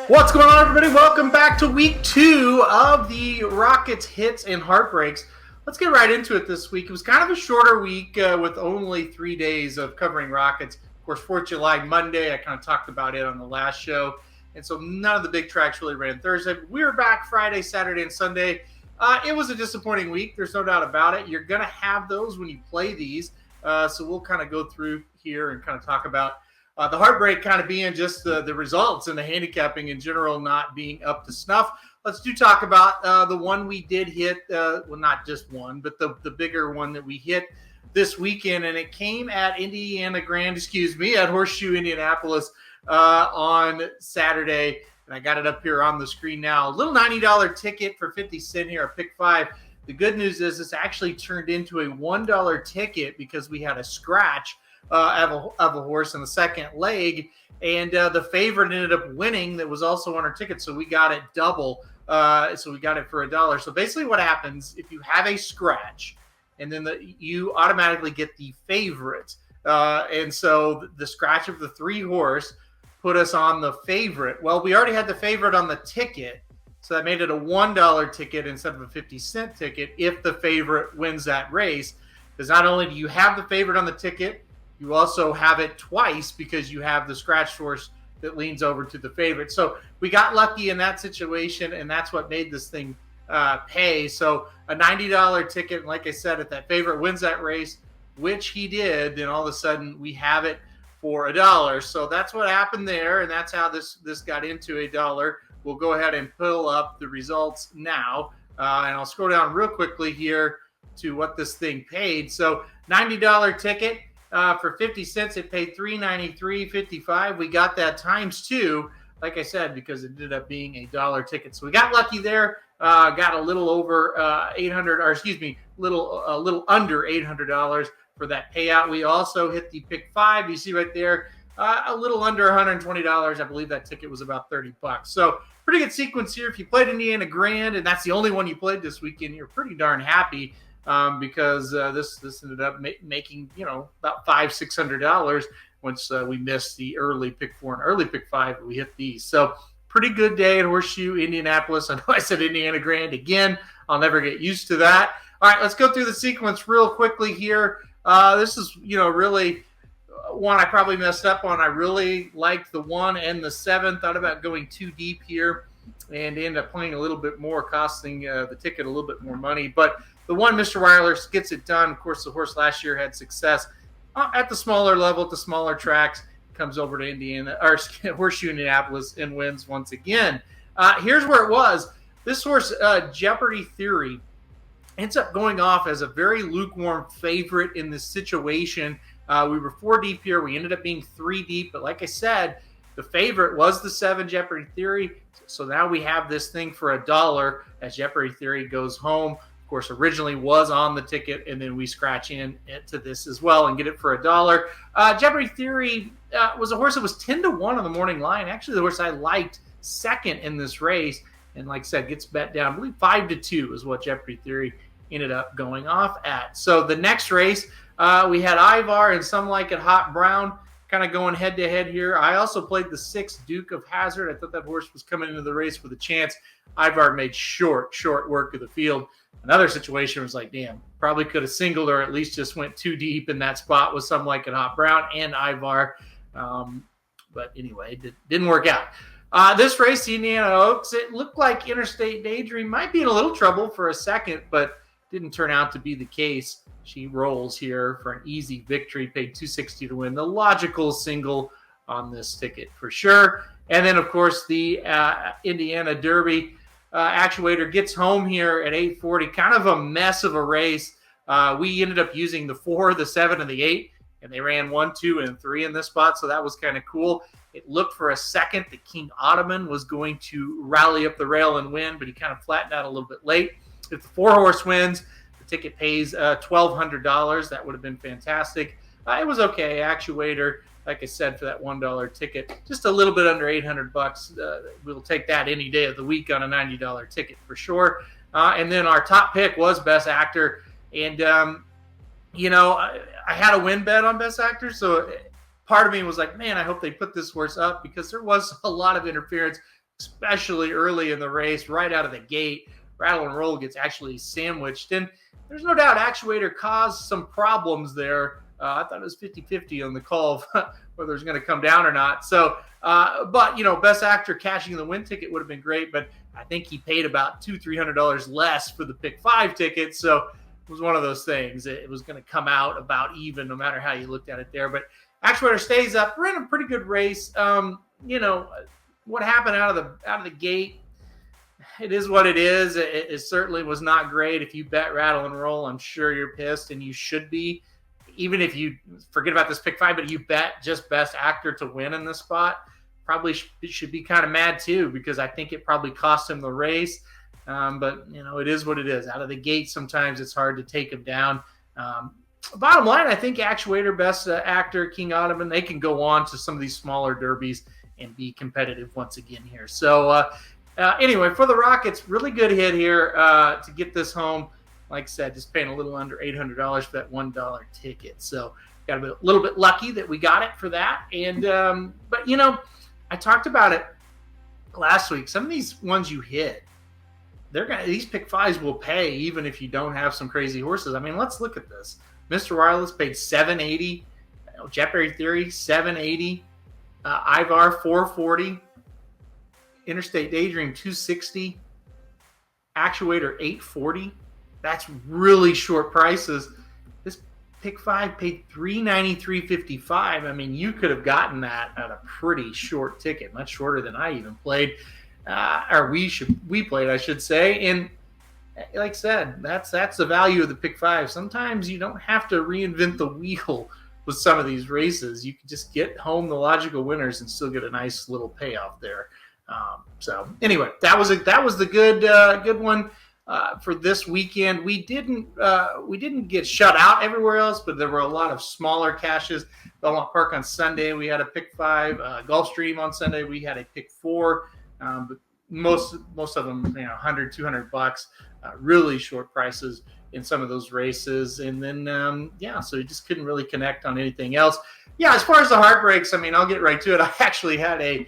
What's going on, everybody? Welcome back to week 2 of the Rockets Hits and Heartbreaks. Let's get right into it this week. It was kind of a shorter week with only 3 days of covering Rockets. Of course, 4th of July, Monday, I kind of talked about it on the last show. And so none of the big tracks really ran Thursday. We were back Friday, Saturday, and Sunday. It was a disappointing week. There's no doubt about it. You're going to have those when you play these. So we'll kind of go through here and kind of talk about the heartbreak kind of being just the results and the handicapping in general not being up to snuff. Let's talk about the one we did hit, well, not just one, but the bigger one that we hit this weekend, and it came at at Horseshoe, Indianapolis on Saturday, and I got it up here on the screen now. A little $90 ticket for 50 cents here, a pick 5. The good news is this actually turned into a $1 ticket because we had a scratch of a horse in the second leg, and the favorite ended up winning. That was also on our ticket, so we got it double. So we got it for $1. So basically, what happens if you have a scratch, and then you automatically get the favorite, and so the scratch of the 3 horse put us on the favorite. Well, we already had the favorite on the ticket, so that made it a $1 ticket instead of a 50-cent ticket if the favorite wins that race. Because not only do you have the favorite on the ticket, you also have it twice because you have the scratch horse that leans over to the favorite. So we got lucky in that situation, and that's what made this thing pay. So a $90 ticket, and like I said, if that favorite wins that race, which he did, then all of a sudden we have it for $1. So that's what happened there, and that's how this got into $1. We'll go ahead and pull up the results now, and I'll scroll down real quickly here to what this thing paid. So $90 ticket. For 50 cents, it paid $393.55. We got that times 2, like I said, because it ended up being a $1 ticket. So we got lucky there. Got a little over little under $800 for that payout. We also hit the pick 5. You see right there, a little under $120. I believe that ticket was about $30. So pretty good sequence here. If you played Indiana Grand and that's the only one you played this weekend, you're pretty darn happy. Because this ended up making, about $500-$600 once we missed the early pick 4 and early pick 5. We hit these. So pretty good day at Horseshoe, Indianapolis. I know I said Indiana Grand again. I'll never get used to that. All right, let's go through the sequence real quickly here. This is, really one I probably messed up on. I really liked the 1 and the 7. Thought about going too deep here and ended up playing a little bit more, costing the ticket a little bit more money. But the 1, Mr. Wireless, gets it done. Of course, the horse last year had success at the smaller level, at the smaller tracks. Comes over to Horseshoe, Indianapolis, and wins once again. Here's where it was. This horse, Jeopardy Theory, ends up going off as a very lukewarm favorite in this situation. We were 4 deep here. We ended up being 3 deep. But like I said, the favorite was the 7, Jeopardy Theory. So now we have this thing for $1 as Jeopardy Theory goes home. Of course, originally was on the ticket, and then we scratch in to this as well and get it for $1. Jeopardy Theory was a horse that was 10-1 on the morning line. Actually, the horse I liked second in this race, and like I said, gets bet down. I believe 5-2 is what Jeopardy Theory ended up going off at. So the next race, we had Ivar and Some Like It Hot Brown kind of going head-to-head here. I also played the 6 Duke of Hazard. I thought that horse was coming into the race with a chance. Ivar made short work of the field. Another situation was like, damn, probably could have singled or at least just went too deep in that spot with Some Like It Hot Brown and Ivar. But anyway, it didn't work out. This race, the Indiana Oaks, it looked like Interstate Daydream might be in a little trouble for a second, but didn't turn out to be the case. She rolls here for an easy victory, paid $260 to win. The logical single on this ticket for sure. And then, of course, the Indiana Derby actuator gets home here at 840. Kind of a mess of a race. We ended up using the 4, the 7, and the 8, and they ran 1, 2, and 3 in this spot, so that was kind of cool. It looked for a second that King Ottoman was going to rally up the rail and win, but he kind of flattened out a little bit late. If the 4-horse wins, the ticket pays $1,200. That would have been fantastic. It was okay. Actuator, like I said, for that $1 ticket, just a little bit under $800. We'll take that any day of the week on a $90 ticket for sure. And then our top pick was Best Actor. And, I had a win bet on Best Actor. So part of me was like, man, I hope they put this horse up because there was a lot of interference. especially early in the race, right out of the gate. Rattle and Roll gets actually sandwiched. And there's no doubt Actuator caused some problems there. I thought it was 50-50 on the call of whether it's going to come down or not. So, but, Best Actor cashing the win ticket would have been great, but I think he paid about $200-300 less for the pick 5 ticket. So it was one of those things. It was going to come out about even no matter how you looked at it there. But Actuator stays up. We're in a pretty good race. What happened out of the gate, it is what it is. It certainly was not great. If you bet Rattle and Roll, I'm sure you're pissed, and you should be. Even if you forget about this pick 5, but you bet just Best Actor to win in this spot, probably should be kind of mad too, because I think it probably cost him the race. But, it is what it is. Out of the gate, sometimes it's hard to take him down. Bottom line, I think Actuator, Best Actor, King Ottoman, they can go on to some of these smaller derbies and be competitive once again here. So, anyway, for the Rockets, really good hit here to get this home. Like I said, just paying a little under $800 for that $1 ticket. So got a little bit lucky that we got it for that. And but I talked about it last week. Some of these ones you hit, these pick 5s will pay even if you don't have some crazy horses. I mean, let's look at this. Mr. Wireless paid $780. Jetberry Theory $780. Ivar $440. Interstate Daydream $260. Actuator $840. That's really short prices. This pick 5 paid $393.55. I mean, you could have gotten that at a pretty short ticket, much shorter than I even played, or we played, I should say. And like I said, that's the value of the pick 5. Sometimes you don't have to reinvent the wheel with some of these races. You can just get home the logical winners and still get a nice little payoff there. So anyway, that was the good one. For this weekend, we didn't get shut out everywhere else, but there were a lot of smaller cashes. Belmont Park on Sunday, we had a pick 5. Gulfstream on Sunday, we had a pick 4. But most of them, $100, $200, really short prices in some of those races. And then, so you just couldn't really connect on anything else. Yeah, as far as the Heartbreaks, I mean, I'll get right to it. I actually had a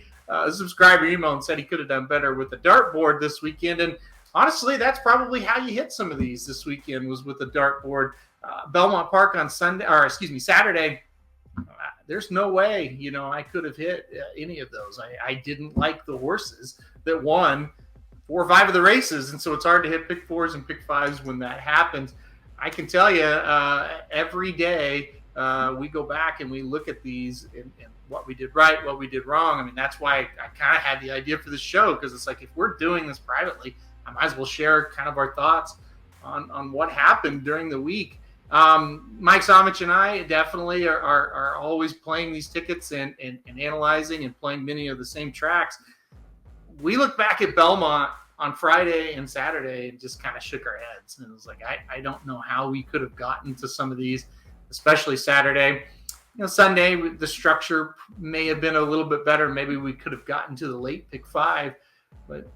subscriber email and said he could have done better with the dartboard this weekend. And honestly, that's probably how you hit some of these this weekend, was with the dartboard. Belmont Park on Saturday. There's no way, I could have hit any of those. I didn't like the horses that won 4 or 5 of the races, and so it's hard to hit pick 4s and pick 5s when that happens. I can tell you, every day we go back and we look at these and what we did right, what we did wrong. I mean, that's why I kind of had the idea for the show, because it's like, if we're doing this privately, I might as well share kind of our thoughts on what happened during the week. Mike Somich and I definitely are always playing these tickets and analyzing and playing many of the same tracks. We look back at Belmont on Friday and Saturday and just kind of shook our heads. And it was like, I don't know how we could have gotten to some of these, especially Saturday. Sunday, the structure may have been a little bit better. Maybe we could have gotten to the late pick 5, but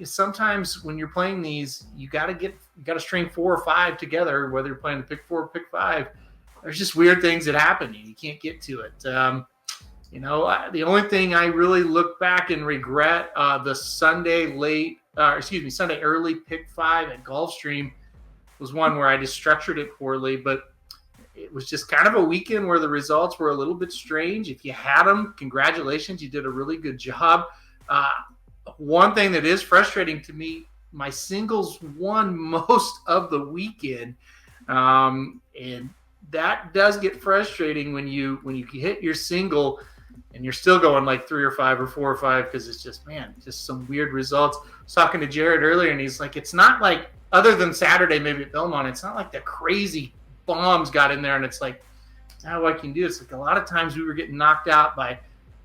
sometimes when you're playing these, you got to string 4 or 5 together, whether you're playing the pick 4 or pick 5. There's just weird things that happen. You can't get to it. The only thing I really look back and regret, the Sunday early pick 5 at Gulfstream was one where I just structured it poorly, but it was just kind of a weekend where the results were a little bit strange. If you had them, congratulations, you did a really good job. One thing that is frustrating to me, my singles won most of the weekend, and that does get frustrating when you hit your single and you're still going like 3 or 5 or 4 or 5, because it's just some weird results. I was talking to Jared earlier, and he's like, it's not like, other than Saturday maybe at Belmont, it's not like the crazy bombs got in there, and it's like, now what I can do. It's like a lot of times we were getting knocked out by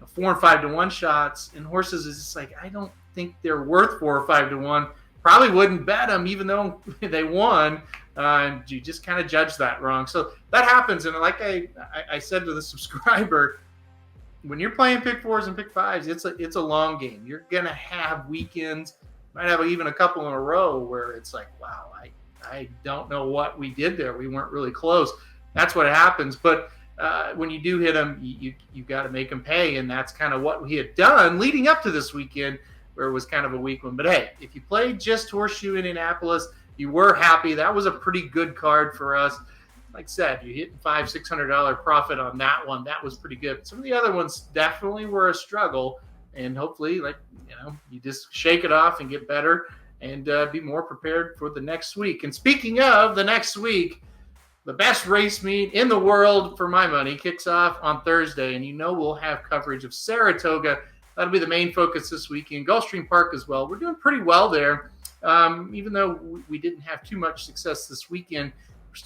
4 and 5 to 1 shots, and horses is just like, I don't think they're worth 4 or 5 to 1. Probably wouldn't bet them even though they won. You just kind of judge that wrong. So that happens. And like I said to the subscriber, when you're playing pick 4s and pick 5s, it's a long game. You're going to have weekends, might have even a couple in a row where it's like, wow, I don't know what we did there. We weren't really close. That's what happens. But when you do hit them, you got to make them pay. And that's kind of what we had done leading up to this weekend. where it was kind of a weak one. But hey, if you played just Horseshoe Indianapolis, you were happy. That was a pretty good card for us. Like I said, you hit $500-600 profit on that one. That was pretty good. Some of the other ones definitely were a struggle, and hopefully, you just shake it off and get better and be more prepared for the next week. And speaking of the next week, the best race meet in the world for my money kicks off on Thursday, and we'll have coverage of Saratoga. That'll be the main focus this weekend. Gulfstream Park as well. We're doing pretty well there, even though we didn't have too much success this weekend.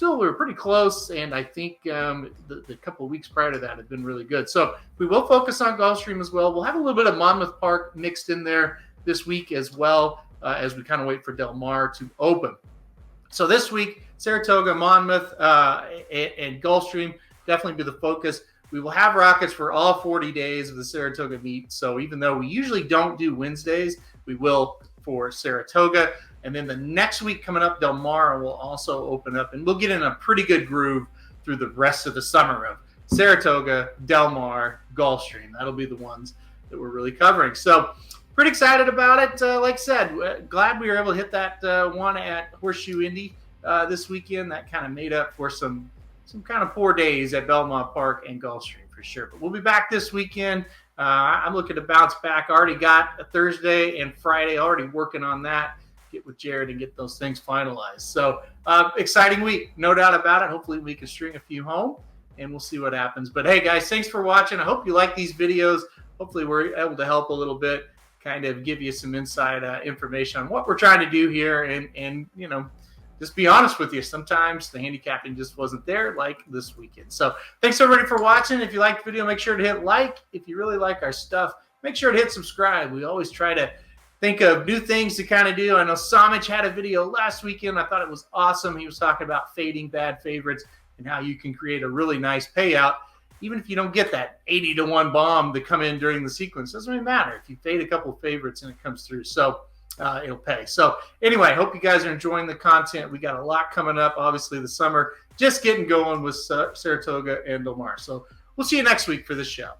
We were pretty close, and I think the couple of weeks prior to that have been really good. So we will focus on Gulfstream as well. We'll have a little bit of Monmouth Park mixed in there this week as well, as we kind of wait for Del Mar to open. So this week, Saratoga, Monmouth, and Gulfstream definitely be the focus. We will have Rockets for all 40 days of the Saratoga meet. So even though we usually don't do Wednesdays, we will for Saratoga. And then the next week coming up, Del Mar will also open up, and we'll get in a pretty good groove through the rest of the summer of Saratoga, Del Mar, Gulfstream. That'll be the ones that we're really covering. So pretty excited about it. Like I said, glad we were able to hit that one at Horseshoe Indy this weekend. That kind of made up for some kind of poor days at Belmont Park and Gulfstream for sure. But we'll be back this weekend. I'm looking to bounce back. I already got a Thursday and Friday, already working on that. Get with Jared and get those things finalized. So exciting week, no doubt about it. Hopefully we can string a few home, and we'll see what happens. But hey, guys, thanks for watching. I hope you like these videos. Hopefully we're able to help a little bit, kind of give you some inside information on what we're trying to do here, and just be honest with you. Sometimes the handicapping just wasn't there like this weekend. So thanks everybody for watching. If you liked the video, make sure to hit like. If you really like our stuff, make sure to hit subscribe. We always try to think of new things to kind of do. I know Somich had a video last weekend. I thought it was awesome. He was talking about fading bad favorites and how you can create a really nice payout, even if you don't get that 80-1 bomb to come in during the sequence. Doesn't really matter if you fade a couple of favorites and it comes through. So it'll pay. So anyway, I hope you guys are enjoying the content. We got a lot coming up. Obviously, the summer just getting going with Saratoga and Del Mar. So we'll see you next week for this show.